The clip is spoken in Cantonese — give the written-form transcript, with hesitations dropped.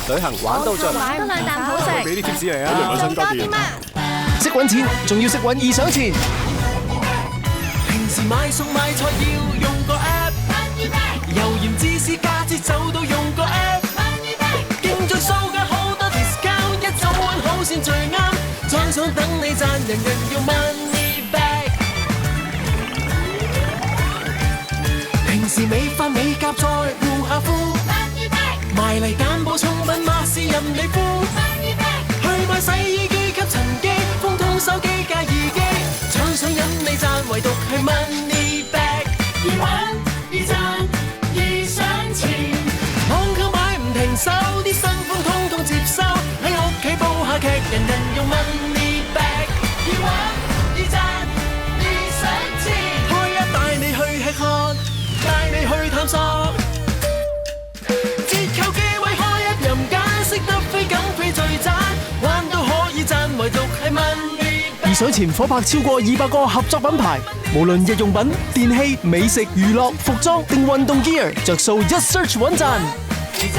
旅行玩到盡，玩多兩啖好食，俾啲貼士嚟啊！仲多啲嘛？識揾錢，仲要識揾易賞錢。平時買餸買菜要用個 app， 油鹽芝士加節奏都用個 app， 競盡數嘅好多 discount， 一早揾好先最啱，獎賞等你賺，人人要 money back。 平時美髮美甲再護下膚，埋嚟揀補充品馬是任你敷，去買洗衣機吸塵機，風筒手機加耳機，獎賞引你賺，唯獨係 money back。 易玩易賺易賞錢，網購買唔停手，啲新風通通接收，喺屋企煲下劇，人人用 money back。 易玩易賺易賞錢，開一帶你去吃喝，帶你去探索，折扣機位開一任揀，識得飛緊飛最賺，玩都可以賺，唯獨係 money back。 易賞錢夥拍超過200個合作品牌，無論日用品、電器、美食、娛樂、服裝定運動 gear， 着數一 search 穩賺。易賺